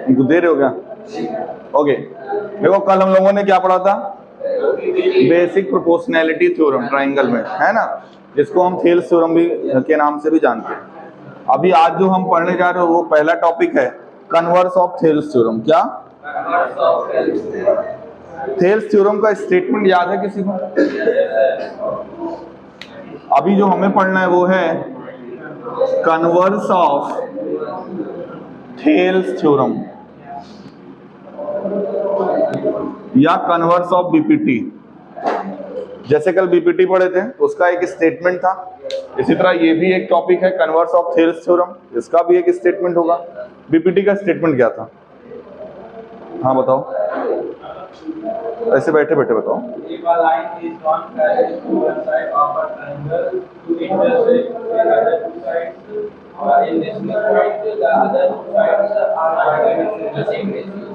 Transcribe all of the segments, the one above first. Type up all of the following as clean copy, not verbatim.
इनको दे रहे हो क्या? ओके, देखो कल हम लोगों ने क्या पढ़ा था? बेसिक प्रोपोर्शनैलिटी थ्योरम ट्राइंगल में, है ना, जिसको हम थेल्स थ्योरम भी के नाम से भी जानते हैं। अभी आज जो हम पढ़ने जा रहे हो वो पहला टॉपिक है कन्वर्स ऑफ थेल्स थ्योरम। क्या? थेल्स थ्योरम का स्टेटमेंट याद है किसी को? अभी जो हमें पढ़ना है वो है कन्वर्स ऑफ थेल्स थ्योरम या कन्वर्स ऑफ बीपीटी। जैसे कल बीपीटी पढ़े थे उसका एक स्टेटमेंट था, इसी तरह ये भी एक टॉपिक है कन्वर्स ऑफ थेल्स थ्योरम, इसका भी एक स्टेटमेंट होगा। बीपीटी का स्टेटमेंट क्या था? हाँ बताओ, ऐसे बैठे बैठे बताओ।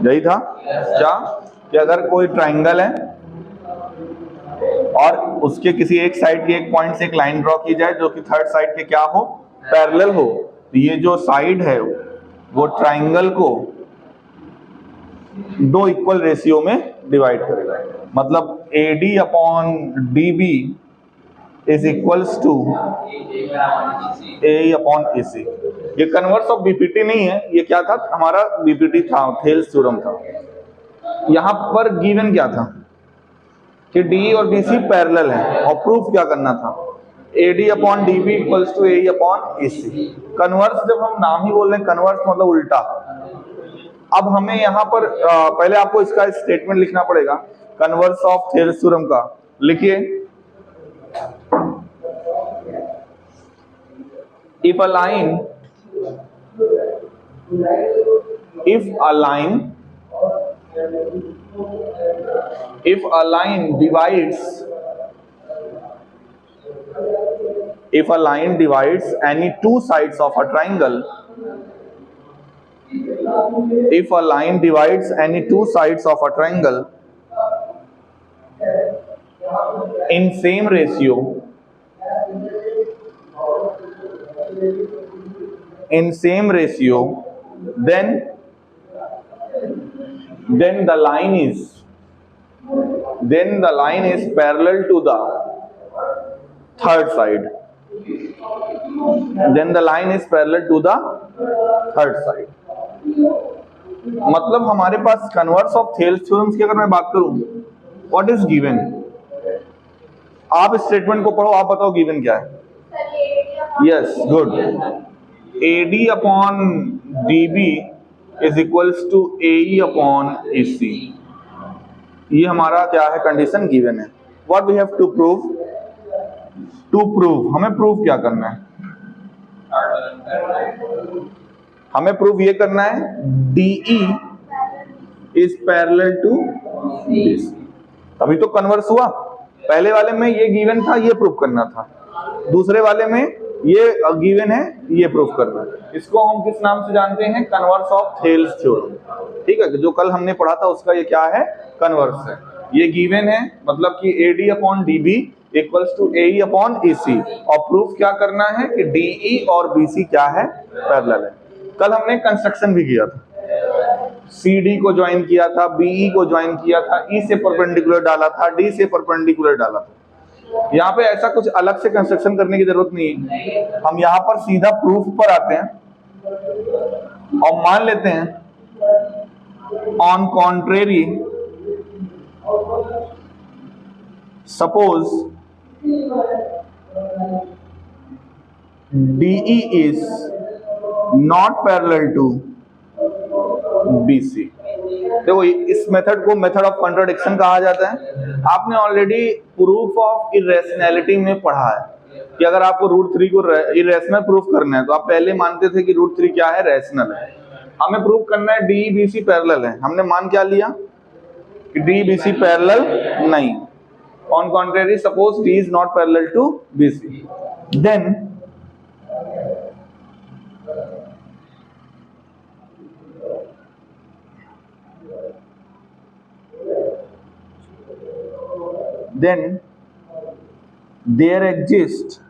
यही था क्या कि अगर कोई ट्राइंगल है और उसके किसी एक साइड के एक पॉइंट से एक लाइन ड्रॉ की जाए जो कि थर्ड साइड के क्या हो? पैरेलल हो, तो ये जो साइड है वो ट्राइंगल को दो इक्वल रेशियो में डिवाइड करेगा। मतलब AD upon DB is equals to AE upon AC। ये कन्वर्स ऑफ बीपीटी नहीं है, ये क्या था? हमारा बीपीटी था, थेल्स थ्योरम था। यहां पर गिवन क्या था कि DE और BC पैरेलल है और प्रूफ क्या करना था? AD upon DB equals to AE upon AC। Converse जब हम नाम ही बोल रहे हैं, कन्वर्स मतलब उल्टा। अब हमें यहाँ पर पहले आपको इसका स्टेटमेंट लिखना पड़ेगा कन्वर्स ऑफ थेल्स थ्योरम का। लिखिए, if a line divides any two sides of a triangle, if a line divides any two sides of a triangle in same ratio, then the line is parallel to the third side. Then the line is parallel to the third side. मतलब हमारे पास converse of Thales theorems की अगर मैं बात करूं, what is given? आप statement को पढ़ो, आप बताओ गिवन क्या है? Yes, good. AD upon DB is equals to AE upon AC। ये हमारा क्या है? कंडीशन गिवन है। What we have to prove? हमें प्रूव क्या करना है? हमें प्रूव ये करना है DE is parallel to BC। अभी तो कन्वर्स हुआ, पहले वाले में ये गिवन था, ये प्रूव करना था। दूसरे वाले में ये गिवन है, ये प्रूव करना है। इसको हम किस नाम से जानते हैं? Converse of Thales theorem. ठीक है, जो कल हमने पढ़ा था उसका ये क्या है? कन्वर्स है। ये गिवन है, मतलब कि AD upon DB equals to AE upon AC, और प्रूफ क्या करना है कि DE और BC क्या है? पैरेलल है। कल हमने कंस्ट्रक्शन भी किया था, CD को ज्वाइन किया था, BE को ज्वाइन किया था, E से परपेंडिकुलर डाला था, D से परपेंडिकुलर डाला था। यहाँ पे ऐसा कुछ अलग से कंस्ट्रक्शन करने की जरूरत नहीं है, हम यहाँ पर सीधा प्रूफ पर आते हैं और मान लेते हैं on contrary suppose DE is not parallel to BC। देखो इस मेथड को मेथड ऑफ कॉन्ट्रडिक्शन कहा जाता है। आपने ऑलरेडी प्रूफ ऑफ इरेशनैलिटी में पढ़ा है कि अगर आपको √3 को इरेशनल प्रूफ करना है तो आप पहले मानते थे कि √3 क्या है? रैशनल है। हमें प्रूफ करना है DE BC पैरेलल है। हमने मान क्या लिया कि DE BC पैरेलल नहीं। On contrary suppose D is not parallel to BC, then there exists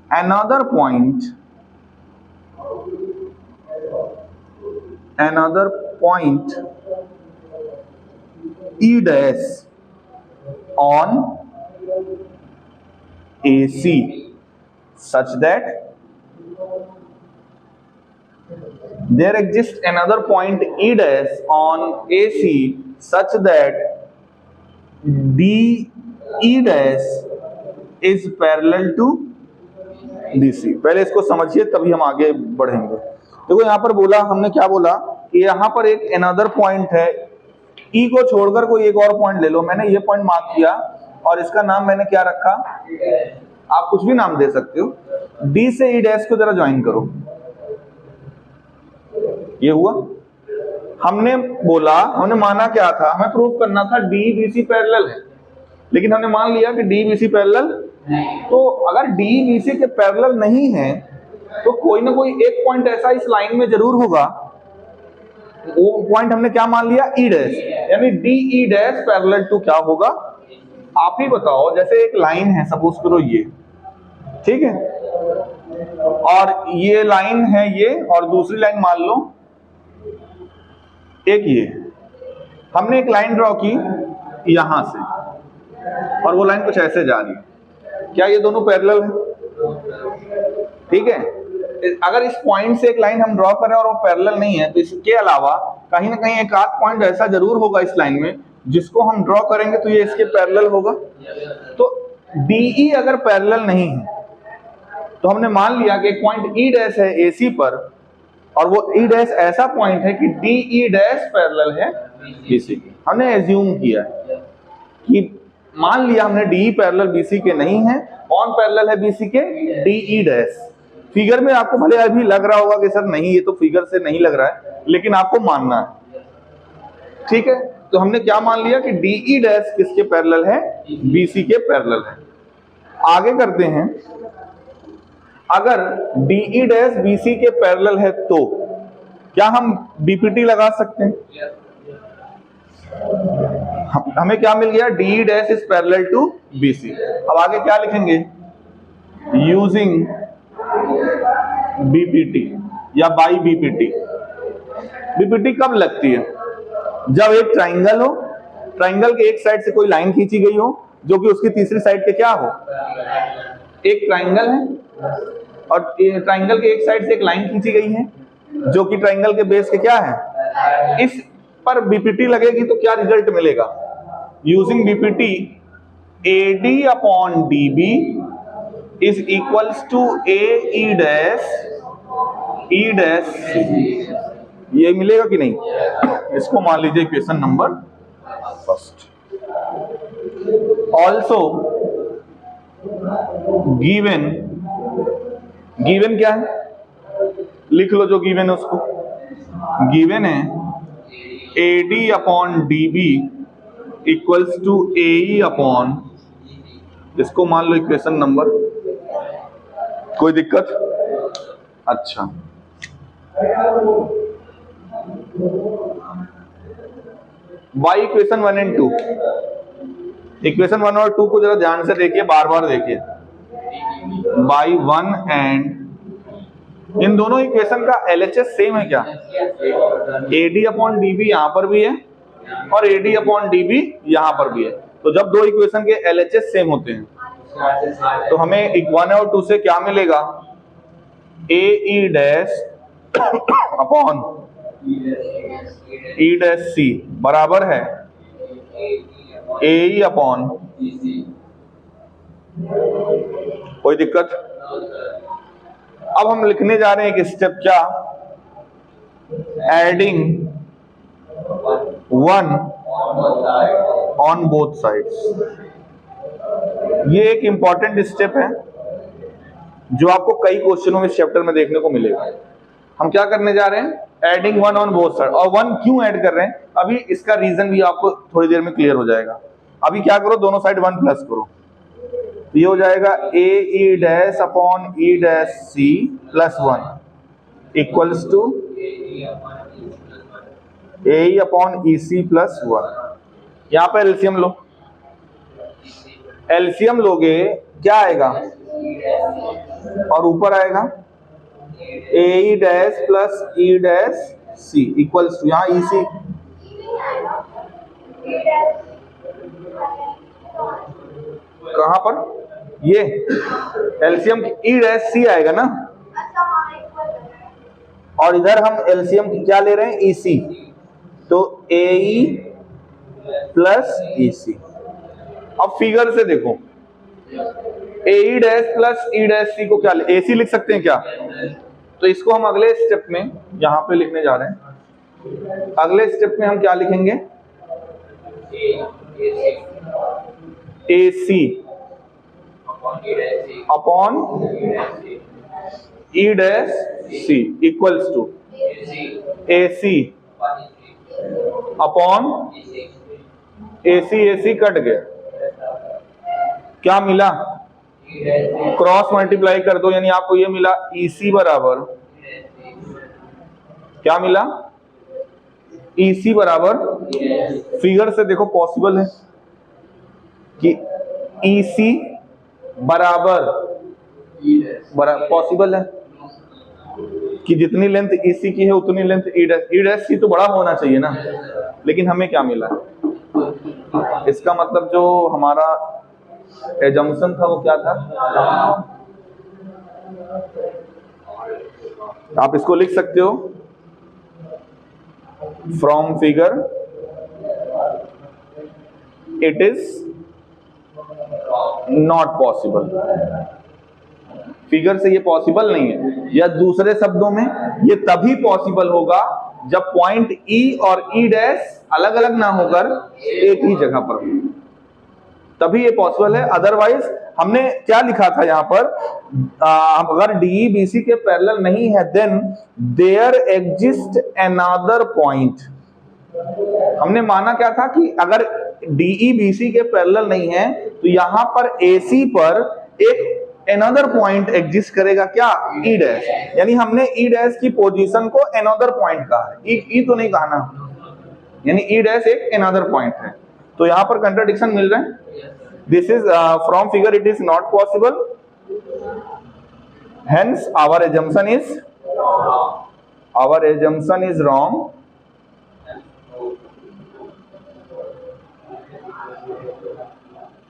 another point another point E dash on AC such that there exists another point E dash on AC such that DE dash is parallel to DC। पहले इसको समझिए तभी हम आगे बढ़ेंगे। देखो यहाँ पर बोला, हमने क्या बोला कि यहाँ पर एक अनदर पॉइंट है, E को छोड़कर कोई एक और पॉइंट ले लो। मैंने ये पॉइंट मार्क किया और इसका नाम मैंने क्या रखा, आप कुछ भी नाम दे सकते हो। D से E डैश को जरा ज्वाइन करो, ये हुआ। हमने बोला, हमने माना क्या था, हमें प्रूव करना था D BC पैरेलल है, लेकिन हमने मान लिया कि D BC पैरेलल। तो अगर D BC के पैरेलल नहीं है तो कोई ना कोई एक पॉइंट ऐसा इस लाइन में जरूर होगा। वो पॉइंट हमने क्या मान लिया, E डैश, यानी DE डैश पैरेलल टू क्या होगा, आप ही बताओ। जैसे एक लाइन है, सपोज करो ये, ठीक है, और ये लाइन है ये, और दूसरी लाइन मान लो एक ये। हमने एक लाइन ड्रॉ की यहां से और वो लाइन कुछ ऐसे जा रही है, क्या ये दोनों पैरेलल है? ठीक है। अगर इस पॉइंट से एक लाइन हम ड्रॉ कर रहे हैं और वो पैरेलल नहीं है, तो इसके अलावा कहीं ना कहीं एक आध पॉइंट ऐसा जरूर होगा इस लाइन में जिसको हम ड्रॉ करेंगे तो ये इसके पैरेलल होगा। तो DE अगर पैरेलल नहीं है तो हमने मान लिया कि एक पॉइंट E डैश है AC पर, और वो E डैश ऐसा पॉइंट है कि DE डैश पैरेलल है BC की। हमने एज्यूम किया कि मान लिया हमने DE पैरेलल BC के नहीं है, कौन पैरेलल है BC के, DE डैश। फिगर में आपको भले अभी लग रहा होगा कि सर नहीं, ये तो फिगर से नहीं लग रहा है, लेकिन आपको मानना है, ठीक है। तो हमने क्या मान लिया कि DE डैश किसके पैरेलल है, BC के पैरेलल है। आगे करते हैं, अगर DE डैश BC के पैरेलल है तो क्या हम BPT लगा सकते हैं? हमें क्या मिल गया, DE dash is parallel to BC। अब आगे क्या लिखेंगे, यूजिंग BPT या बाई BPT। BPT कब लगती है, जब एक ट्राइंगल हो, ट्राइंगल के एक साइड से कोई लाइन खींची गई हो जो कि उसकी तीसरी साइड के क्या हो, एक ट्राइंगल है और ट्राइंगल के एक साइड से एक लाइन खींची गई है जो कि ट्राइंगल के बेस के क्या है, इस पर BPT लगेगी तो क्या रिजल्ट मिलेगा, using BPT AD upon DB is equals to AE dash E dash C। ये मिलेगा कि नहीं, इसको मान लीजिए equation number first. Also given, given क्या है, लिख लो जो गिवन है उसको। गिवन है AD upon DB equals to AE upon, इसको मान लो इक्वेशन नंबर, कोई दिक्कत? अच्छा, बाई इक्वेशन 1 एंड 2। इक्वेशन 1 और 2 को जरा ध्यान से देखिए, बार बार देखिए। बाई 1 एंड, इन दोनों इक्वेशन का LHS सेम है क्या, AD अपॉन DB यहां पर भी है और AD अपॉन DB यहां पर भी है। तो जब दो इक्वेशन के LHS सेम होते हैं तो हमें 1 और 2 से क्या मिलेगा, AE dash upon E dash C बराबर है AE अपॉन, कोई दिक्कत? अब हम लिखने जा रहे हैं एक स्टेप, क्या, एडिंग 1 ऑन बोथ साइड्स। ये एक इंपॉर्टेंट स्टेप है जो आपको कई क्वेश्चनों में इस चैप्टर में देखने को मिलेगा। हम क्या करने जा रहे हैं, एडिंग 1 ऑन बोथ साइड। और 1 क्यों ऐड कर रहे हैं, अभी इसका रीजन भी आपको थोड़ी देर में क्लियर हो जाएगा। अभी क्या करो, दोनों साइड 1 प्लस करो, ये हो जाएगा AE dash upon E dash C plus 1 equals to AE upon EC plus 1। यहाँ पर एलसीएम लो, एलसीएम लोगे क्या आएगा, और ऊपर आएगा AE dash plus E dash C equals to, यहाँ ई सी कहां पर, ये एलसीएम ई डैश सी आएगा ना, और इधर हम एलसीएम की क्या ले रहे हैं, ई सी, तो ए ई प्लस ई सी। अब फिगर से देखो, A E dash plus E dash C को क्या ए सी लिख सकते हैं क्या, तो इसको हम अगले स्टेप में यहां पे लिखने जा रहे हैं। अगले स्टेप में हम क्या लिखेंगे, A C upon E dash C equals to A C upon A C cut गया, क्या मिला, क्रॉस मल्टीप्लाई कर दो, यानी आपको ये मिला ई सी बराबर, क्या मिला, ई सी बराबर, फिगर से देखो पॉसिबल है कि ई सी बराबर पॉसिबल है कि जितनी लेंथ ई सी की है उतनी लेंथ ई डैश सी तो बड़ा होना चाहिए ना, लेकिन हमें क्या मिला, इसका मतलब जो हमारा एजम्पशन था वो क्या था, आप इसको लिख सकते हो from figure it is not possible, figure से ये पॉसिबल नहीं है, या दूसरे शब्दों में ये तभी पॉसिबल होगा जब पॉइंट ई और ई डैश अलग अलग ना होकर एक ही जगह पर हो, तभी ये पॉसिबल है। अदरवाइज हमने क्या लिखा था यहाँ पर, अगर डीई बीसी के पैरेलल नहीं है then there exist another point, हमने माना क्या था कि अगर डीई बीसी के पैरेलल नहीं है तो यहां पर एसी पर एक अनदर पॉइंट एग्जिस्ट करेगा, क्या, ई डैश, यानी हमने ई डैश की पोजीशन को अनदर पॉइंट कहा है, ई तो नहीं कहा ना, यानी ई डैश एक अनदर पॉइंट है, तो यहां पर कंट्राडिक्शन मिल रहा है। This is from figure it is not possible, hence our assumption is wrong,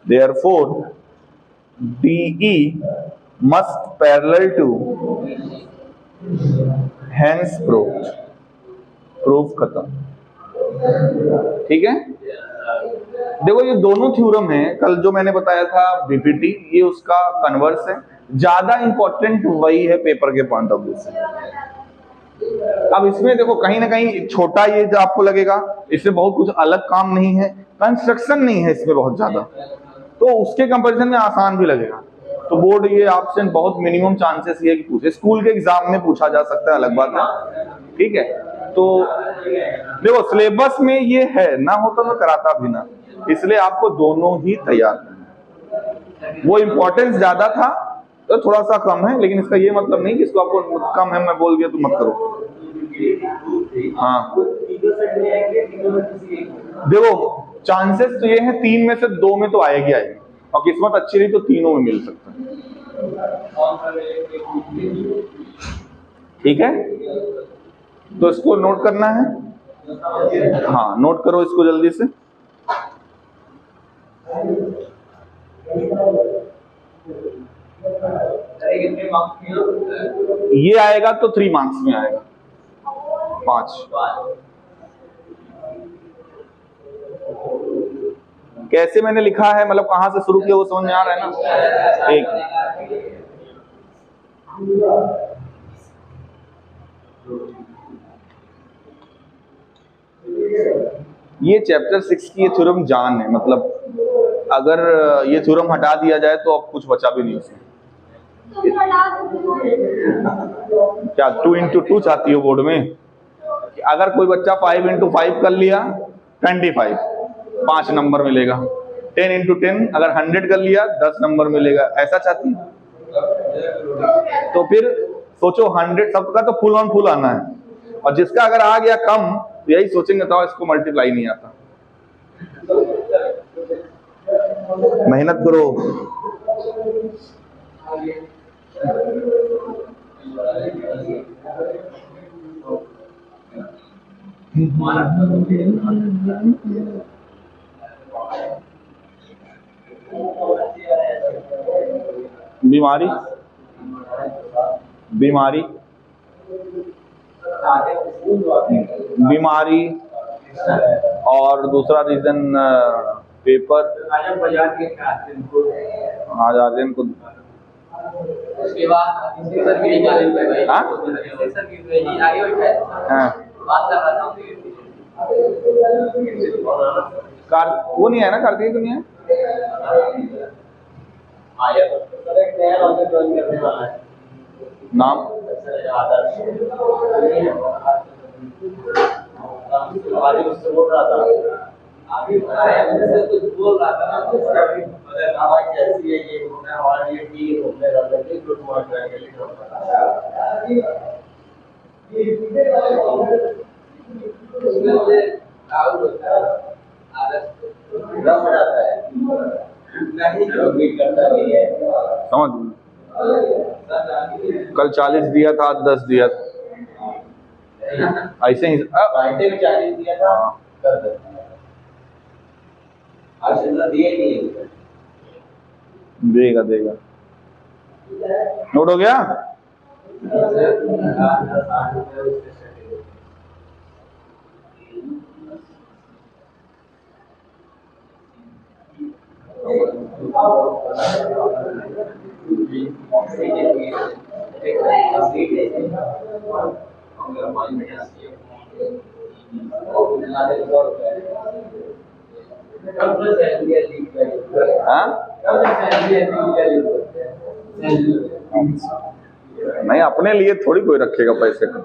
therefore DE must parallel to, hence proved, proof खत्म, ठीक है। देखो ये दोनों थ्योरम है, कल जो मैंने बताया था बीपीटी, ये उसका कन्वर्स है, ज्यादा इंपॉर्टेंट वही है पेपर के पॉइंट ऑफ व्यू से। अब इसमें देखो कहीं ना कहीं छोटा ये जो आपको लगेगा, इसमें बहुत कुछ अलग काम नहीं है, कंस्ट्रक्शन नहीं है इसमें बहुत ज्यादा, तो उसके कंपैरिजन में आसान भी लगेगा, तो बोर्ड ये आपसे बहुत मिनिमम चांसेस ये कि पूछे, स्कूल के एग्जाम में पूछा जा सकता है, अलग बात है, ठीक है। तो देखो सिलेबस में ये है, ना होता तो कराता भी ना, इसलिए आपको दोनों ही तैयार करना, वो इंपॉर्टेंस ज्यादा था तो थोड़ा सा कम है, लेकिन इसका ये मतलब नहीं कि इसको आपको कम है मैं बोल दिया तो मत करो। हाँ देखो चांसेस तो ये है 3 में से 2 में तो आएगी, और किस्मत अच्छी रही तो तीनों में मिल सकता है, ठीक है। तो इसको नोट करना है, हाँ नोट करो इसको जल्दी से। ये आएगा तो 3 मार्क्स में आएगा, 5। कैसे मैंने लिखा है, मतलब कहां से शुरू किया वो समझ में आ रहा है ना। एक ये चैप्टर 6 की ये थ्योरम जान है, मतलब अगर ये थ्योरम हटा दिया जाए तो अब कुछ बचा भी नहीं उसमें। क्या 2 into 2 चाहती हो बोर्ड में, अगर कोई बच्चा 5 into 5 कर लिया 25 5 नंबर मिलेगा, 10 into 10 अगर 100 कर लिया 10 नंबर मिलेगा, ऐसा चाहती है। तो फिर सोचो 100 सबका तो फुल ऑन फुल आना है, और जिसका अगर आ गया कम तो यही सोचेंगे तो इसको मल्टीप्लाई नहीं आता। मेहनत करो। बीमारी, बीमारी, बीमारी, और दूसरा रीजन पेपर, हाँ जाते हैं खुद। उसके बाद हाँ? हाँ। वो नहीं है ना, कार्तिक तो नहीं है। नाम कुछ बोल रहा था ना, आवाज कैसी है, ये होना हमारे लिए ठीक होने लगा है, गुड मॉर्निंग उसमें से आउट होता है, आदत रम जाता है, नहीं योगी करता नहीं है। समझ, कल 40 दिया था, 10 दिया था, ऐसे ही बाइटे में 40 दिया था, कर देता आज जितना दिए नहीं, देगा देगा। नोट हो गया। हाँ? नहीं, अपने लिए थोड़ी कोई रखेगा पैसे का।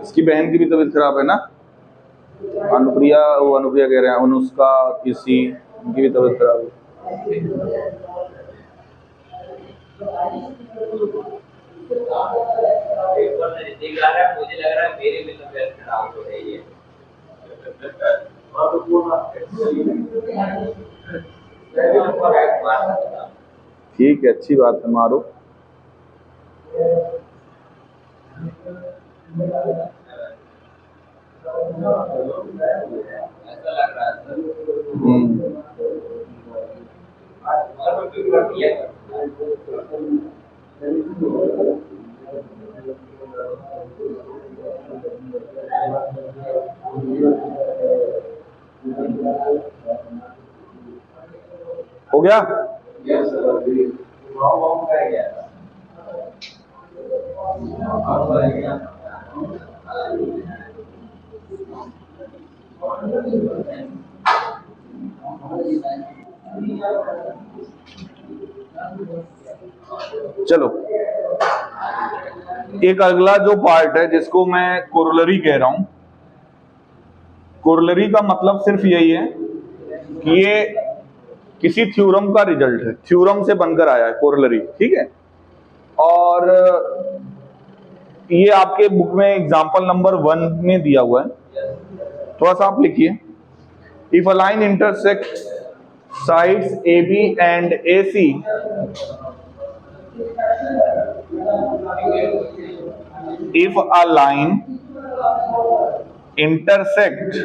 इसकी बहन की भी तबीयत खराब है ना, अनुप्रिया, वो अनुप्रिया कह रहे हैं, अनुष्का, किसी, उनकी भी तबीयत खराब है। मुझे लग रहा है मेरी भी तबीयत खराब हो रही है। ठीक है, अच्छी बात है, मारो। ऐसा लग रहा है हो गया। चलो, एक अगला जो पार्ट है जिसको मैं कोरोलरी कह रहा हूं। कोरोलरी का मतलब सिर्फ यही है कि ये किसी थ्योरम का रिजल्ट है, थ्योरम से बनकर आया है कोरोलरी, ठीक है। और ये आपके बुक में एग्जांपल नंबर 1 में दिया हुआ है, थोड़ा सा आप लिखिए। If a line intersect sides AB and AC, if a line intersect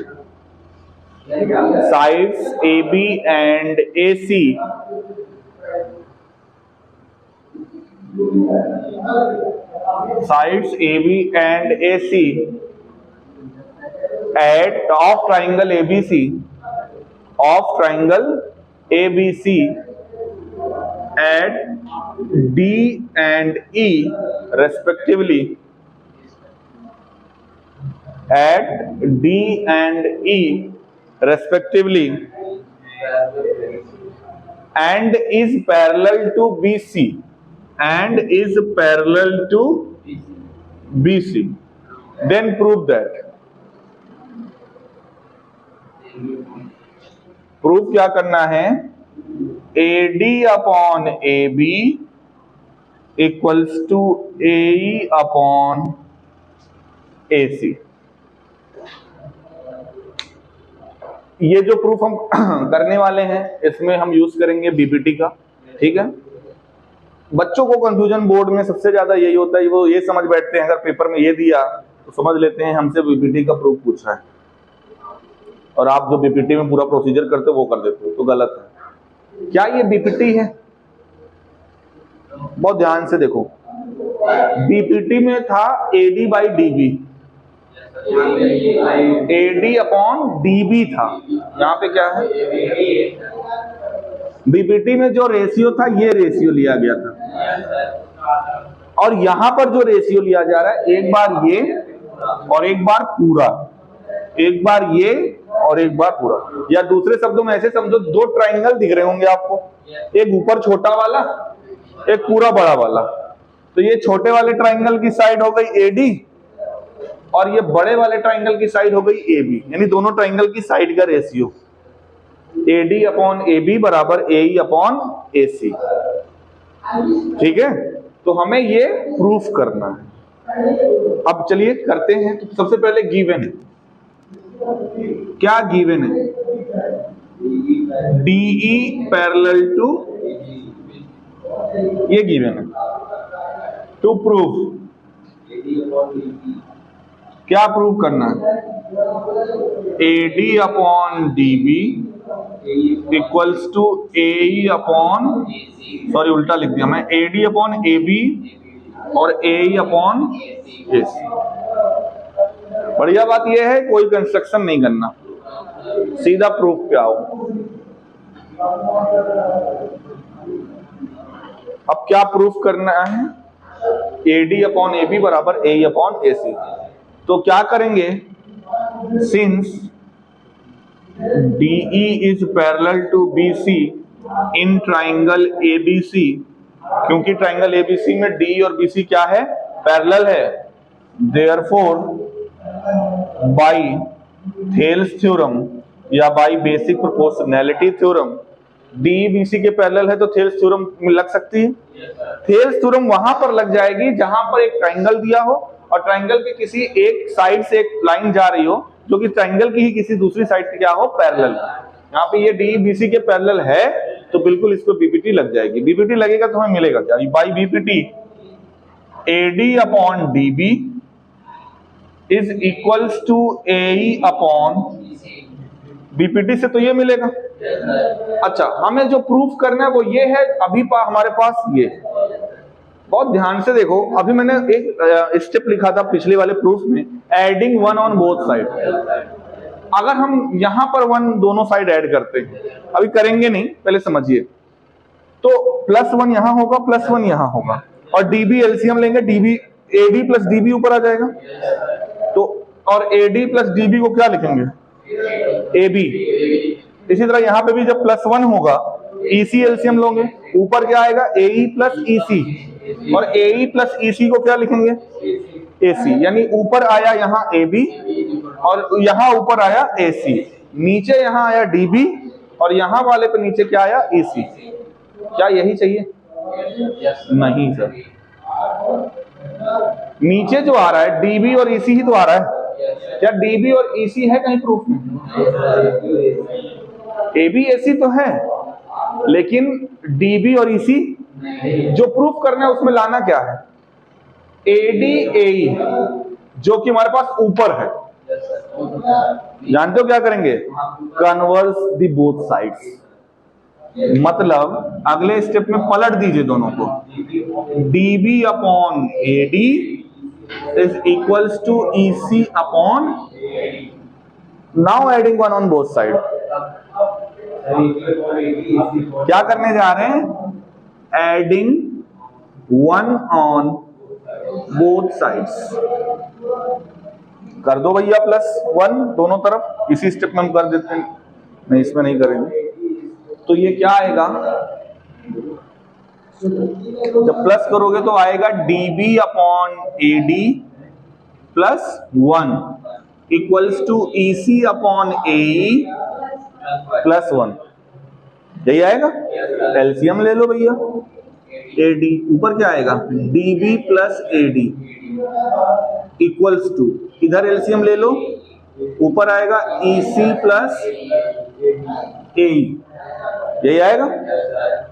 sides AB and AC, sides AB and AC at of triangle ABC, of triangle ABC at D and E respectively, at D and E respectively, and is parallel to BC, and is parallel to BC, then prove that. Proof क्या करना है? AD upon AB equals to AE upon AC। ये जो proof हम करने वाले हैं इसमें हम यूज करेंगे बीपीटी का, ठीक है। बच्चों को कंफ्यूजन बोर्ड में सबसे ज्यादा यही होता है, वो ये समझ बैठते हैं अगर पेपर में ये दिया तो समझ लेते हैं हमसे बीपीटी का प्रूफ पूछा है, और आप जो बीपीटी में पूरा प्रोसीजर करते हो वो कर देते हो, तो गलत है। क्या ये बीपीटी है? बहुत ध्यान से देखो, बीपीटी में था AD by DB, AD upon DB था। यहाँ पे क्या है? बीपीटी में जो रेशियो था ये रेशियो लिया गया था, और यहां पर जो रेशियो लिया जा रहा है एक बार ये और एक बार पूरा, एक बार ये और एक बार पूरा। या दूसरे शब्दों में ऐसे समझो, दो ट्राइंगल दिख रहे होंगे आपको, एक ऊपर छोटा वाला, एक पूरा बड़ा वाला। तो ये छोटे वाले ट्राइंगल की साइड हो गई AD और ये बड़े वाले ट्राइंगल की साइड हो गई AB, यानी दोनों ट्राइंगल की साइड का रेशियो AD अपॉन AB बराबर AE अपॉन AC, ठीक है। तो हमें ये प्रूफ करना है। अब चलिए करते हैं। तो सबसे पहले गिवन है, क्या गिवन है? DE पैरेलल टू, ये गिवन है। टू प्रूव, क्या प्रूव करना है? AD upon DB equals to AE upon, sorry उल्टा लिख दिया मैं, AD अपॉन AB और AE अपॉन AC। बढ़िया बात यह है कोई कंस्ट्रक्शन नहीं करना, सीधा प्रूफ पे आओ। अब क्या प्रूफ करना है? AD अपॉन AB बराबर AE अपॉन AC। तो क्या करेंगे? Since DE is parallel to BC in triangle ABC, क्योंकि ट्राइंगल ABC में DE और BC क्या है? पैरेलल है। Therefore, by Thales थ्योरम या by basic proportionality theorem, DE BC के पैरेलल है तो थेल्स थ्योरम लग सकती है। थेल्स थ्योरम वहां पर लग जाएगी जहां पर एक ट्राइंगल दिया हो और ट्राइंगल के किसी एक साइड से एक लाइन जा रही हो जो कि ट्राइंगल की ही किसी दूसरी साइड से क्या हो? पैरेलल। यहाँ पे ये DE BC के पैरेलल है तो बिल्कुल इस पर बीपीटी लग जाएगी। बीपीटी लगेगा तो हमें मिलेगा क्या? By BPT AD upon DB is equals to AE upon BPT से तो ये मिलेगा। अच्छा, हमें जो प्रूफ करना है वो ये है, अभी हमारे पास ये, बहुत ध्यान से देखो। अभी मैंने एक स्टेप लिखा था पिछले वाले प्रूफ में, adding one on both side. अगर हम यहां पर वन दोनों साइड ऐड करते हैं, अभी करेंगे नहीं, पहले समझिए, तो +1 यहां होगा, +1 यहां होगा, और DB एलसीएम लेंगे, AD प्लस DB ऊपर आ जाएगा। तो और AD प्लस DB को क्या लिखेंगे? AB। इसी तरह यहां पे भी जब +1 होगा, EC एलसीएम लोगे, ऊपर क्या आएगा? AE प्लस EC, और AE प्लस EC को क्या लिखेंगे? AC। यानी ऊपर आया यहाँ AB और यहाँ ऊपर आया AC, नीचे यहाँ आया DB और यहाँ वाले पे नीचे क्या आया? EC। क्या यही चाहिए? नहीं सर, नीचे जो आ रहा है DB और EC ही तो आ रहा है। क्या DB और EC है कहीं प्रूफ में? AB AC तो है, लेकिन DB और EC जो प्रूफ करना है उसमें लाना क्या है? AD AE, जो कि हमारे पास ऊपर है। जानते हो क्या करेंगे? कन्वर्स दी बोथ साइड्स, मतलब अगले स्टेप में पलट दीजिए दोनों को। DB upon AD is equals to EC upon, now adding one on both side. क्या करने जा रहे हैं? Adding one on both sides. कर दो भैया +1 दोनों तरफ, इसी स्टेप में हम कर देते हैं, नहीं इसमें नहीं करेंगे। तो ये क्या आएगा? जब प्लस करोगे तो आएगा DB upon AD +1 equals to EC upon AE +1। यही आएगा। एलसीएम ले लो भैया, AD, ऊपर क्या आएगा DB plus AD equals to, इधर एलसीएम ले लो, ऊपर आएगा EC प्लस AE, यही आएगा।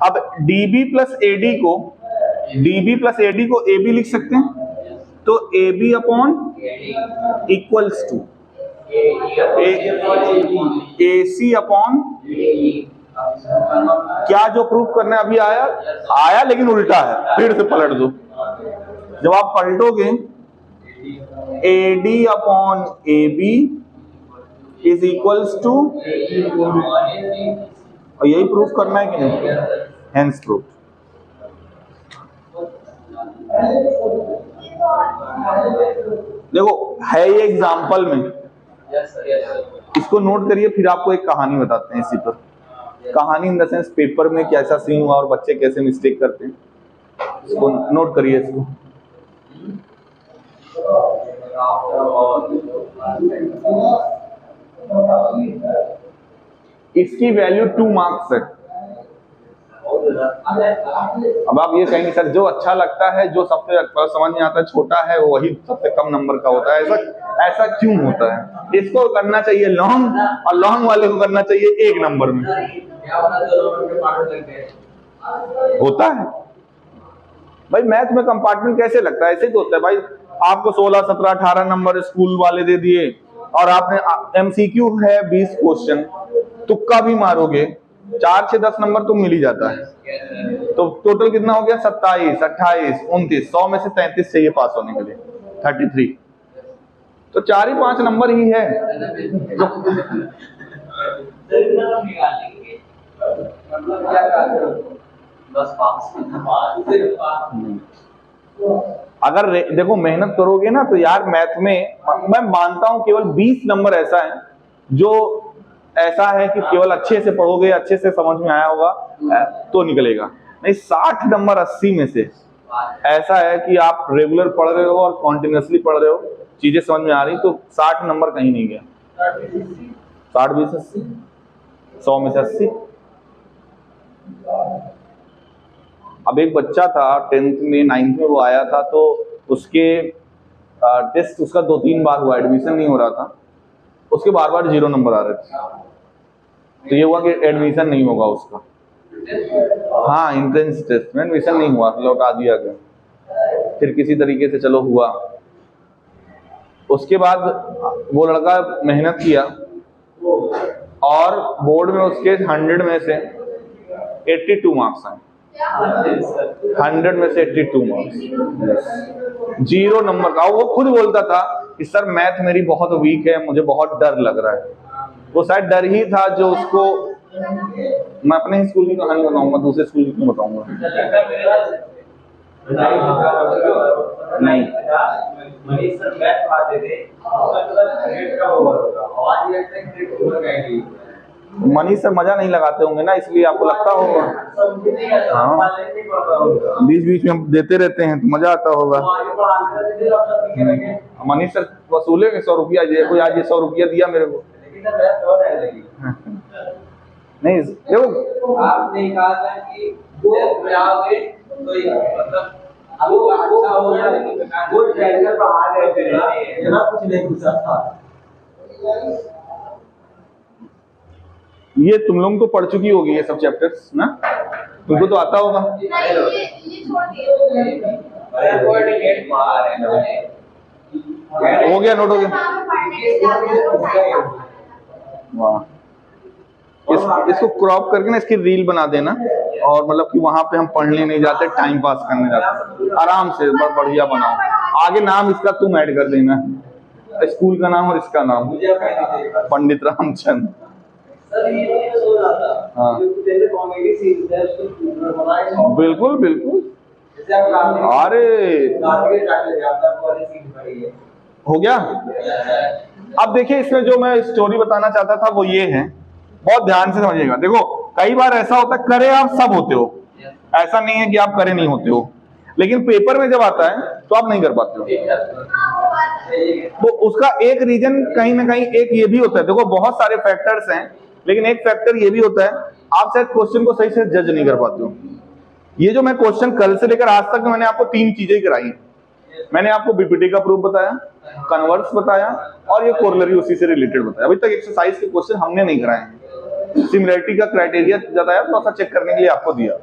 अब DB प्लस AD को AB लिख सकते हैं, तो AB upon equals to AC upon, क्या जो प्रूफ करना है अभी आया लेकिन उल्टा है, फिर से पलट दो। जब आप पलटोगे AD upon AB is equals to, और यही प्रूफ करना है कि नहीं, हेंस प्रूफ। देखो है ये एग्जाम्पल में, इसको नोट करिए, फिर आपको एक कहानी बताते हैं इसी पर। कहानी इन द सेंस पेपर में कैसा सीन हुआ और बच्चे कैसे मिस्टेक करते हैं, इसको नोट करिए इसको। इसकी वैल्यू 2 मार्क्स है। अब आप ये कहेंगे सर जो अच्छा लगता है, जो सबसे समझ में आता है छोटा है, वही सबसे कम नंबर का होता है, ऐसा क्यों होता है? इसको करना चाहिए लॉन्ग, और लॉन्ग वाले को करना चाहिए 1 नंबर में। होता है भाई, मैथ में कंपार्टमेंट कैसे लगता है, ऐसे तो होता है भाई। आपको 16, 17, 18 नंबर स्कूल वाले दे दिए, और आपने MCQ है 20 क्वेश्चन, तुक्का भी मारोगे 4 से 10 नंबर तो मिल ही जाता है। तो टोटल कितना हो गया, 27, 28, 29, 100 में से 33 चाहिए पास होने के लिए, 33। तो 4 ही 5 नंबर ही है अगर देखो मेहनत करोगे ना तो यार, मैथ में मैं मानता हूं केवल 20 नंबर ऐसा है जो ऐसा है कि केवल अच्छे से पढ़ोगे, अच्छे से समझ में आया होगा तो निकलेगा। नहीं, 60 नंबर 80 में से ऐसा है कि आप रेगुलर पढ़ रहे हो और कॉन्टिन्यूसली पढ़ रहे हो, चीजें समझ में आ रही, तो 60 नंबर कहीं नहीं गया। 60, 20, 80, 100 में से 80। अब एक बच्चा था 10th में 9th में वो आया था, तो उसके टेस्ट उसका 2-3 बार हुआ, एडमिशन नहीं हो रहा था, उसके बार बार 0 नंबर आ रहे थे, तो ये हुआ कि एडमिशन नहीं होगा उसका। हाँ, एंट्रेंस टेस्ट में एडमिशन नहीं हुआ, लौटा दिया गया। फिर किसी तरीके से चलो हुआ। उसके बाद वो लड़का मेहनत किया और बोर्ड में उसके 100 में से 82 मार्क्स आए। 100 में से 82 मार्क्स, 0 नंबर का। वो खुद बोलता था कि सर मैथ मेरी बहुत वीक है, मुझे बहुत डर लग रहा है। वो शायद डर ही था जो उसको, मैं अपने ही स्कूल की कहानी बताऊंगा, दूसरे स्कूल की क्यों बताऊंगा? नहीं, मनीष सर मैथ पढ़ाते थे, मनीष सर मजा नहीं लगाते होंगे ना, इसलिए आपको लगता होगा। हाँ, बीच बीच में हम देते रहते हैं तो मजा आता होगा। मनीष सर वसूले 100 रुपया, कोई आज 100 रुपया दिया मेरे को। नहीं देखो, आपने कहा था कि वो जाओगे तो मतलब वो अच्छा हो गया, लेकिन वो ट्रेनर पढ़ा रहे थे, जरा कुछ नहीं पूछा था। ये तुम लोग तो पढ़ चुकी होगी ये सब चैप्टर्स ना, तुमको तो आता होगा। हो गया, नोट हो गया। वाह, इसको क्रॉप करके ना इसकी रील बना देना, और मतलब कि वहां पे हम पढ़ने नहीं जाते, टाइम पास करने जाते, आराम से बढ़िया बनाओ। आगे नाम इसका तुम ऐड कर देना, स्कूल का नाम और इसका नाम, पंडित रामचंद्र। हाँ बिल्कुल बिल्कुल, अरे हो गया। अब देखिए, इसमें जो मैं स्टोरी बताना चाहता था वो ये है, बहुत ध्यान से समझिएगा। देखो कई बार ऐसा होता है, करे आप सब होते हो, ऐसा नहीं है कि आप करे नहीं होते हो, लेकिन पेपर में जब आता है तो आप नहीं कर पाते हो। तो उसका एक रीजन कहीं ना कहीं एक ये भी होता है, देखो बहुत सारे फैक्टर्स हैं, लेकिन एक फैक्टर ये भी होता है, आप शायद क्वेश्चन को सही से जज नहीं कर पाते हो। ये जो मैं क्वेश्चन कल से लेकर आज तक मैंने आपको 3 चीजें कराई। मैंने आपको बीपीटी का प्रूफ बताया, कन्वर्स बताया और ये कोरोलरी उसी से रिलेटेड बताया। अभी तक एक्सरसाइज के क्वेश्चन हमने नहीं कराए हैं। सिमिलरिटी का क्राइटेरिया बताया, थोड़ा सा चेक करने के लिए आपको दिया।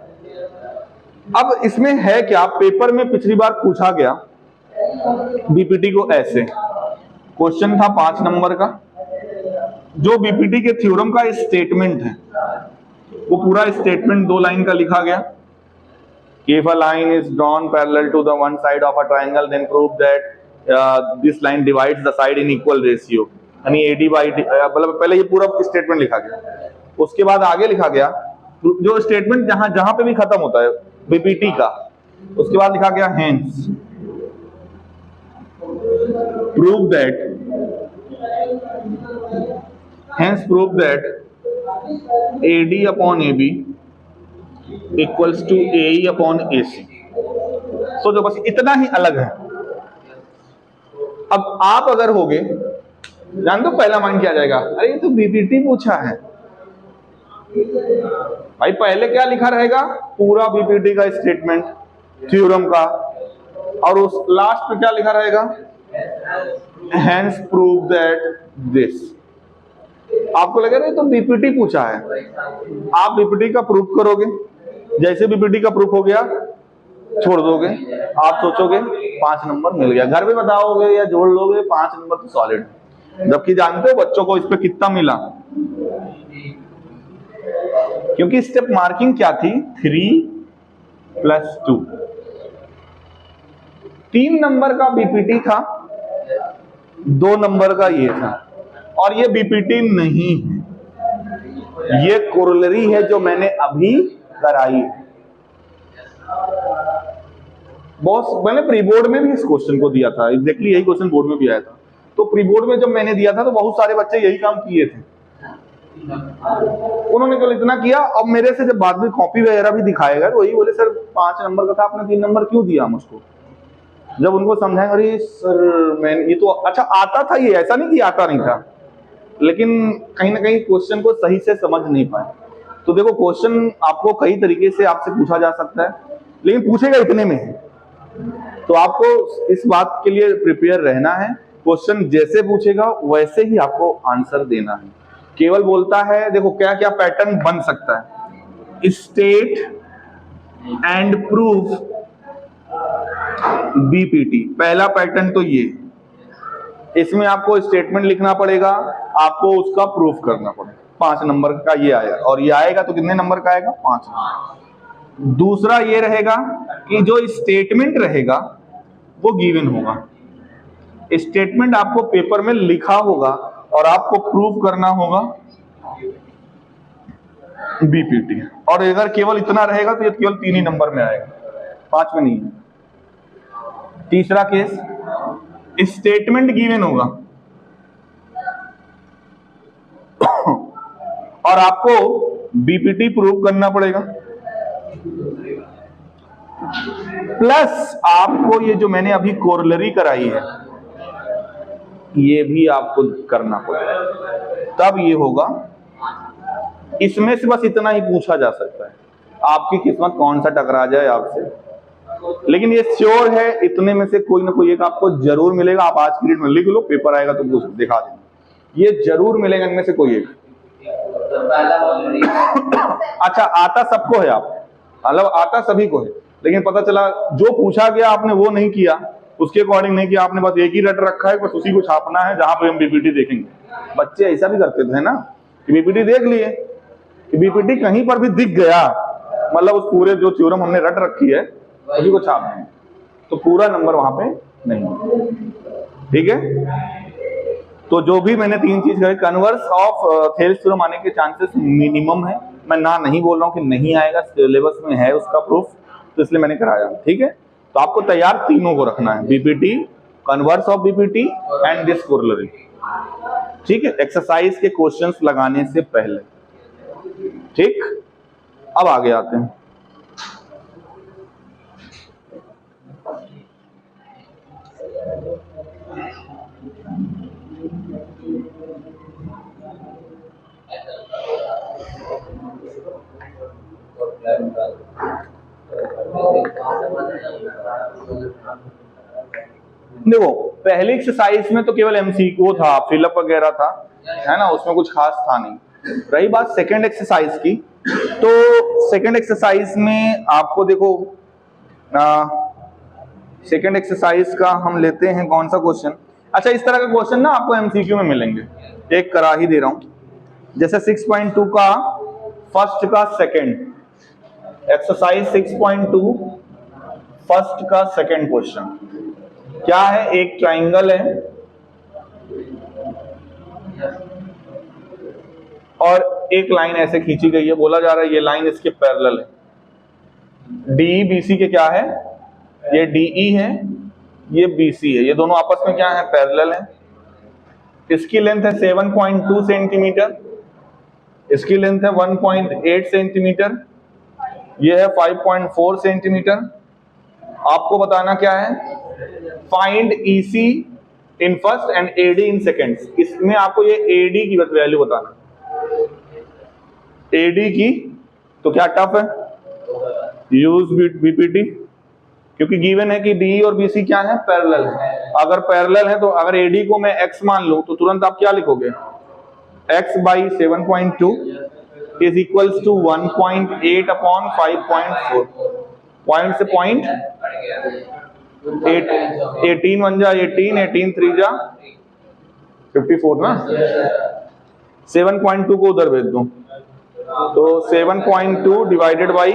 अब इसमें है क्या, पेपर में पिछली बार पूछा गया बीपीटी को ऐसे, क्वेश्चन था 5 नंबर का। जो बीपीटी के थ्योरम का स्टेटमेंट है वो पूरा स्टेटमेंट 2 लाइन का लिखा गया। If a line is drawn parallel to the one side of a triangle, then prove that this line divides the side in equal ratio. यानी AD by मतलब पहले ये पूरा स्टेटमेंट लिखा गया। उसके बाद आगे लिखा गया जो स्टेटमेंट जहां जहां पे भी खत्म होता है बीपीटी का, उसके बाद लिखा गया hence prove that AD upon AB equals to AE upon AC। So जो बस इतना ही अलग है। अब आप अगर होगे, जान दो पहला माइंड क्या जाएगा, अरे ये तो बीपीटी पूछा है भाई। पहले क्या लिखा रहेगा, पूरा बीपीटी का स्टेटमेंट थ्योरम का, और उस लास्ट में क्या लिखा रहेगा, हेंस प्रूव दैट दिस। आपको लगेगा ये तो बीपीटी पूछा है, आप बीपीटी का प्रूफ करोगे, जैसे बीपीटी का प्रूफ हो गया छोड़ दोगे, आप सोचोगे 5 नंबर मिल गया, घर में बताओगे या जोड़ लोगे 5 नंबर तो सॉलिड। जबकि जानते हो बच्चों को इस पे कितना मिला, क्योंकि स्टेप मार्किंग क्या थी, 3+2। 3 नंबर का बीपीटी था, 2 नंबर का ये था, और ये बीपीटी नहीं है, ये कोरोलरी है जो मैंने अभी कराई। बॉस मैंने प्री बोर्ड में भी इस क्वेश्चन को दिया था, एग्जैक्टली यही क्वेश्चन बोर्ड में भी आया था। तो प्री बोर्ड में जब मैंने दिया था तो बहुत सारे बच्चे यही काम किए थे, उन्होंने केवल इतना किया। अब मेरे से जब बाद में कॉपी वगैरह भी दिखाएगा तो वही बोले सर 5 नंबर का था, आपने 3 नंबर क्यों दिया मुझको। जब उनको समझाएंगे अरे सर मैं ये तो अच्छा आता था, ये ऐसा नहीं कि आता नहीं था, लेकिन कहीं ना कहीं क्वेश्चन को सही से समझ नहीं पाए। तो देखो क्वेश्चन आपको कई तरीके से आपसे पूछा जा सकता है, लेकिन पूछेगा इतने में है, तो आपको इस बात के लिए प्रिपेयर रहना है। क्वेश्चन जैसे पूछेगा वैसे ही आपको आंसर देना है। केवल बोलता है, देखो क्या क्या पैटर्न बन सकता है, स्टेट एंड प्रूफ बीपीटी। पहला पैटर्न तो ये, इसमें आपको स्टेटमेंट लिखना पड़ेगा, आपको उसका प्रूफ करना पड़ेगा। 5 नंबर का ये आया, और ये आएगा तो कितने नंबर का आएगा, 5 नंबर। दूसरा ये रहेगा कि जो स्टेटमेंट रहेगा वो गिवन होगा, स्टेटमेंट आपको पेपर में लिखा होगा और आपको प्रूफ करना होगा बीपीटी। और अगर केवल इतना रहेगा तो ये केवल 3 ही नंबर में आएगा, 5 में नहीं है। तीसरा केस, स्टेटमेंट गिवन होगा और आपको बीपीटी प्रूव करना पड़ेगा, प्लस आपको ये जो मैंने अभी कोरोलरी कराई है ये भी आपको करना पड़ेगा, तब ये होगा। इसमें से बस इतना ही पूछा जा सकता है, आपकी किस्मत कौन सा टकरा जाए आपसे, लेकिन ये श्योर है इतने में से कोई ना कोई एक आपको जरूर मिलेगा। आप आज की डेट में लिख लो, पेपर आएगा तो दिखा देना, ये जरूर मिलेगा इनमें से कोई एक। अच्छा आता सबको है, आप मतलब आता सभी को है, लेकिन पता चला जो पूछा गया आपने वो नहीं किया, उसके अकॉर्डिंग नहीं किया, आपने बस एक ही रट रखा है, बस उसी को छापना है जहां पे हम बीपीटी देखेंगे। बच्चे ऐसा भी करते थे ना कि बीपीटी देख लिए, कि बीपीटी कहीं पर भी दिख गया मतलब उस पूरे जो थ्योरम हमने रट रखी है उसी को छाप देंगे, तो पूरा नंबर वहां पे नहीं। ठीक है, तो जो भी मैंने 3 चीज कही, कन्वर्स ऑफ थेल्स थ्योरम आने के चांसेस मिनिमम है। मैं ना नहीं बोल रहा हूँ कि नहीं आएगा, सिलेबस में है उसका प्रूफ, तो इसलिए मैंने कराया। ठीक है, तो आपको तैयार तीनों को रखना है, BPT, converse of BPT and this corollary. ठीक है, एक्सरसाइज के क्वेश्चंस लगाने से पहले। ठीक, अब आगे आते हैं। देखो पहली एक्सरसाइज में तो केवल एमसीक्यू था, फिलअप वगैरह था, है ना, उसमें कुछ खास था नहीं। रही बात सेकंड एक्सरसाइज की, तो सेकंड एक्सरसाइज में आपको देखो सेकंड एक्सरसाइज का हम लेते हैं कौन सा क्वेश्चन। अच्छा, इस तरह का क्वेश्चन ना आपको एमसीक्यू में मिलेंगे, एक करा ही दे रहा हूं, जैसे 6.2 का फर्स्ट का सेकंड, एक्सरसाइज 6.2 फर्स्ट का सेकंड क्वेश्चन क्या है, एक ट्राइंगल है और एक लाइन ऐसे खींची गई है, बोला जा रहा है ये लाइन इसके पैरेलल है। डी बीसी के क्या है, ये डीई है, ये बीसी है, ये दोनों आपस में क्या है, पैरेलल है। इसकी लेंथ है 7.2 सेंटीमीटर, इसकी लेंथ है 1.8 सेंटीमीटर, ये है 5.4 सेंटीमीटर। आपको बताना क्या है, find EC in first and AD in seconds. इसमें आपको ये एडी की वैल्यू बताना, एडी की, तो क्या टफ है, यूज बीपीटी, क्योंकि गिवन है कि डी और बीसी क्या है, पैरेलल है। अगर पैरेलल है तो अगर एडी को मैं एक्स मान लूं तो तुरंत आप क्या लिखोगे, x by 7.2 is equals to 1.8 upon 5.4, point से पॉइंट 18 1 जा 18, 18 3 जा 54 ना, 7.2 को उधर भेज दूं तो 7.2 डिवाइडेड बाई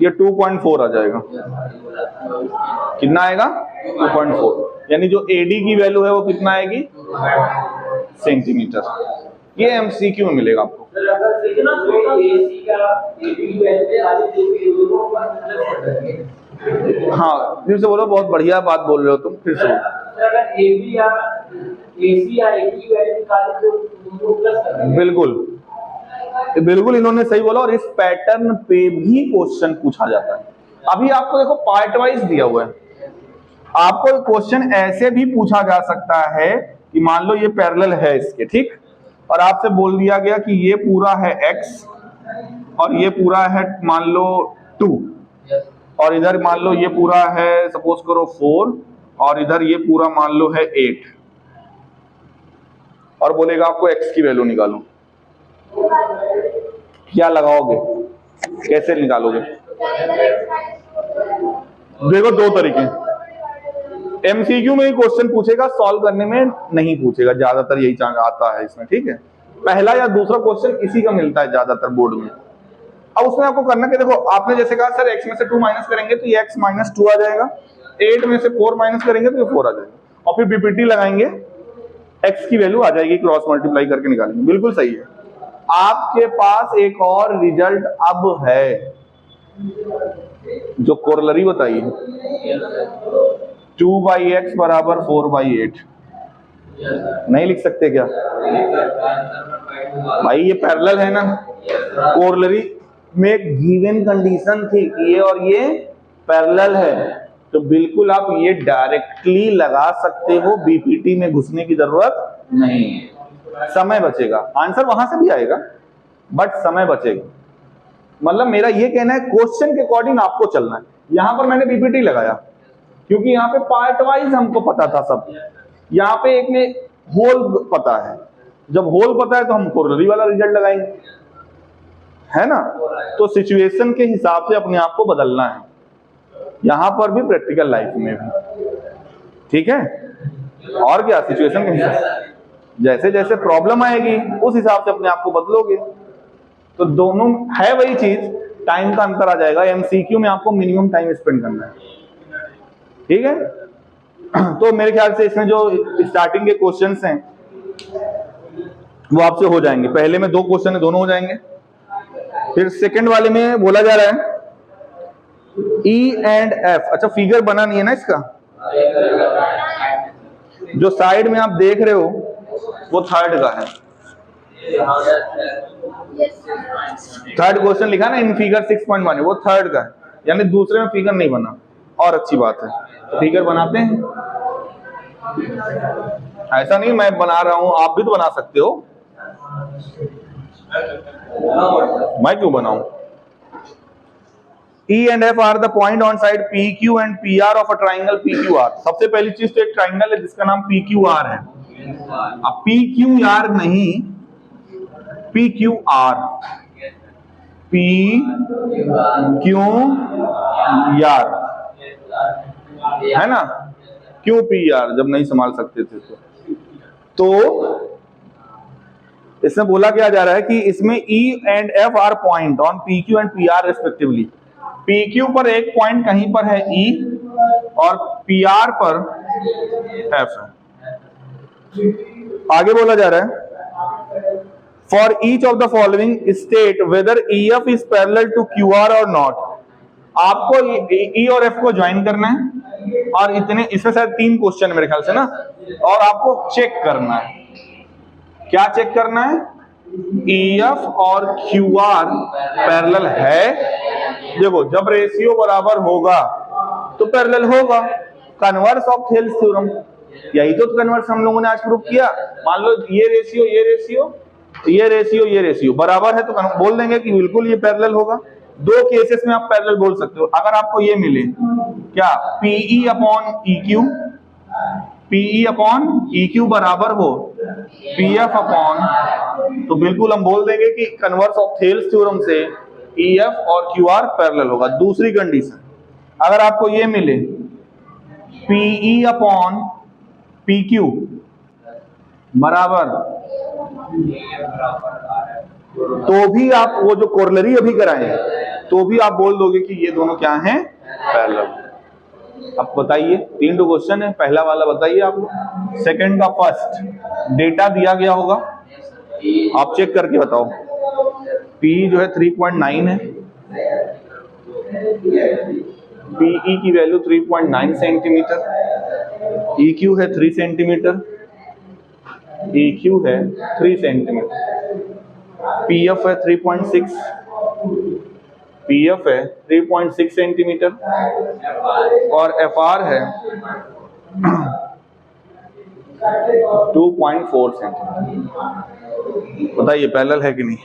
ये 2.4 आ जाएगा, कितना आएगा 2.4, यानी जो एडी की वैल्यू है वो कितना आएगी, सेंटीमीटर। ये एमसीक्यू में मिलेगा आपको। हाँ फिर से बोलो, बहुत बढ़िया बात बोल रहे हो तुम, फिर से बिल्कुल बिल्कुल इन्होंने सही बोला, और इस पैटर्न पे भी क्वेश्चन पूछा जाता है। अभी आपको देखो पार्ट वाइज दिया हुआ है, आपको क्वेश्चन ऐसे भी पूछा जा सकता है कि मान लो ये पैरेलल है इसके, ठीक, और आपसे बोल दिया गया कि ये पूरा है x और ये पूरा है मान लो 2, और इधर मान लो ये पूरा है सपोज करो 4, और इधर ये पूरा मान लो है 8, और बोलेगा आपको x की वैल्यू निकालो। क्या लगाओगे, कैसे निकालोगे? देखो दो तरीके, एमसीक्यू में ही क्वेश्चन पूछेगा, सॉल्व करने में नहीं पूछेगा, ज्यादातर यही आता है इसमें, ठीक है। पहला या दूसरा क्वेश्चन इसी का मिलता है ज्यादातर बोर्ड में। अब उसमें आपको करना क्या, देखो आपने जैसे कहा सर x में से 2 माइनस करेंगे तो ये x माइनस 2 आ जाएगा, 8 में से 4 माइनस करेंगे तो ये 4 आ जाएगा, और फिर बीपीटी लगाएंगे, x की वैल्यू आ जाएगी, क्रॉस मल्टीप्लाई करके निकालेंगे। बिल्कुल सही है। आपके पास एक और रिजल्ट अब है जो कोरोलरी बताइए, 2/x बराबर 4/8, नहीं लिख सकते क्या भाई, ये पैरेलल है ना। कोरोलरी में गिवन कंडीशन थी कि ये और ये पैरेलल है, तो बिल्कुल आप ये डायरेक्टली लगा सकते हो, बीपीटी में घुसने की जरूरत नहीं, समय बचेगा, आंसर वहां से भी आएगा बट समय बचेगा। मतलब मेरा ये कहना है क्वेश्चन के अकॉर्डिंग आपको चलना है। यहां पर मैंने बीपीटी लगाया क्योंकि यहाँ पे पार्ट वाइज हमको पता था सब, यहाँ पे एक में होल पता है, जब होल पता है तो हम कोरोलरी वाला रिजल्ट लगाएंगे, है ना। तो सिचुएशन के हिसाब से अपने आप को बदलना है, यहां पर भी प्रैक्टिकल लाइफ में भी, ठीक है। और क्या, सिचुएशन के हिसाब से जैसे जैसे प्रॉब्लम आएगी उस हिसाब से अपने आप को बदलोगे, तो दोनों है वही चीज, टाइम का अंतर आ जाएगा। एमसीक्यू में आपको मिनिमम टाइम स्पेंड करना है, ठीक है। तो मेरे ख्याल से इसमें जो स्टार्टिंग के क्वेश्चंस हैं वो आपसे हो जाएंगे। पहले में 2 क्वेश्चन है, दोनों हो जाएंगे। फिर सेकंड वाले में बोला जा रहा है E एंड F। अच्छा फिगर बना नहीं है ना इसका, जो साइड में आप देख रहे हो वो थर्ड का है, थर्ड क्वेश्चन लिखा ना इन फिगर 6.1, वो थर्ड का है, यानी दूसरे में फिगर नहीं बना, और अच्छी बात है, तो फिगर बनाते हैं। ऐसा नहीं मैं बना रहा हूं, आप भी तो बना सकते हो, मैं क्यों बनाऊं। E and F are the point on side PQ and PR of a triangle PQR। सबसे पहली चीज तो एक ट्राइंगल है जिसका नाम PQR है। अब PQR नहीं, PQR, PQR है ना। क्यों PR जब नहीं संभाल सकते थे तो इसमें बोला क्या जा रहा है कि इसमें E and F are point on PQ and PR respectively। PQ पर एक पॉइंट कहीं पर है E और PR पर F है। आगे बोला जा रहा है for each of the following state whether EF is parallel to QR और नॉट। आपको E और F को ज्वाइन करना है और इतने, इसमें शायद 3 क्वेश्चन है मेरे ख्याल से ना, और आपको चेक करना है। क्या चेक करना है? EF और QR पैरेलल है। देखो जब रेशियो बराबर होगा तो पैरेलल होगा, कन्वर्स ऑफ थेल्स थ्योरम। यही तो कन्वर्स हम लोगों ने आज प्रूव किया। मान लो ये रेशियो ये रेशियो ये रेशियो ये रेशियो बराबर है तो बोल देंगे कि बिल्कुल ये पैरेलल होगा। 2 केसेस में आप पैरेलल बोल सकते हो। अगर आपको ये मिले क्या PE upon EQ, PE upon EQ बराबर हो PF अपॉन, तो बिल्कुल हम बोल देंगे कि कन्वर्स ऑफ थेल्स थ्योरम से EF और QR पैरेलल होगा। दूसरी कंडीशन, अगर आपको ये मिले PE अपॉन PQ बराबर, तो भी आप वो जो कोरोलरी अभी कराए तो भी आप बोल दोगे कि ये दोनों क्या हैं? पैरेलल। अब बताइए 3 क्वेश्चन है, पहला वाला बताइए आप लोग, सेकंड का फर्स्ट डेटा दिया गया होगा, आप चेक करके बताओ। P जो है 3.9 है, PE की वैल्यू 3.9 सेंटीमीटर, EQ है 3 सेंटीमीटर, EQ है 3 सेंटीमीटर, PF है 3.6, PF है 3.6 सेंटीमीटर और FR है 2.4 सेंटीमीटर। बताइए पैरेलल है कि नहीं?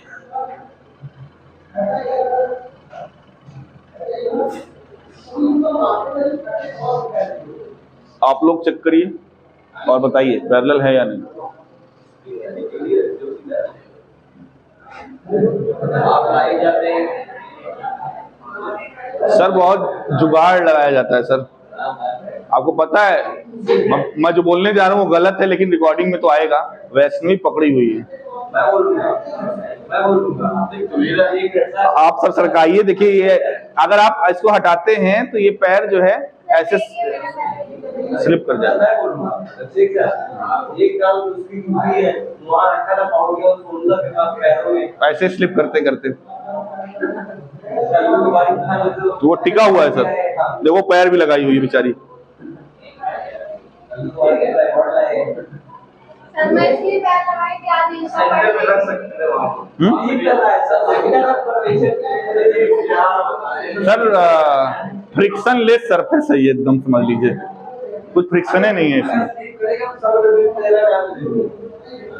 आप लोग चेक करिए और बताइए पैरेलल है या नहीं। सर बहुत जुगाड़ लगाया जाता है सर, आपको पता है। मैं जो बोलने जा रहा हूँ वो गलत है लेकिन रिकॉर्डिंग में तो आएगा। वैष्णवी पकड़ी हुई है, आप सर सरकाइए। देखिए ये अगर आप इसको हटाते हैं तो ये पैर जो है ऐसे स्लिप कर जाता है। ऐसे स्लिप करते करते तो वो टिका हुआ है सर। देखो पैर भी लगाई हुई है बेचारी। सर फ्रिक्शन लेस सरफेस है ये, एकदम समझ लीजिए कुछ फ्रिक्शन नहीं है इसमें।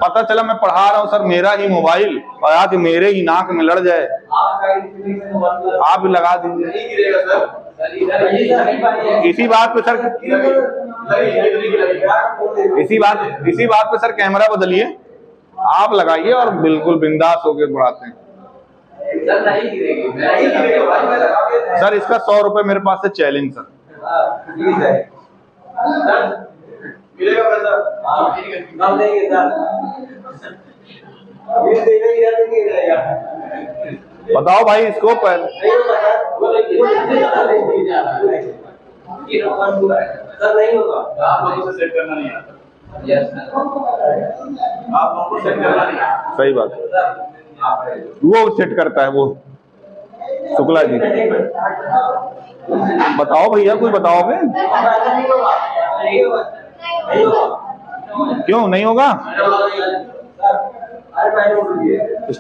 पता चला मैं पढ़ा रहा हूँ सर, मेरा ही मोबाइल और आके मेरे ही नाक में लड़ जाए, आप लगा दीजिए। इसी बात पे सर इसी बात पे सर कैमरा बदलिए, आप लगाइए और बिल्कुल बिंदास होके बढ़ाते हैं। सर इसका 100 रुपए मेरे पास से चैलेंज सर। मिलेगा पैसा? हम देंगे सर। बताओ भाई इसको सर नहीं होगा, आप लोगों से सेट करना नहीं आता। आप लोगों को सेट करना नहीं आता। सही बात है, वो सेट करता है वो शुक्ला जी। बताओ भैया कुछ बताओगे? क्यों नहीं होगा?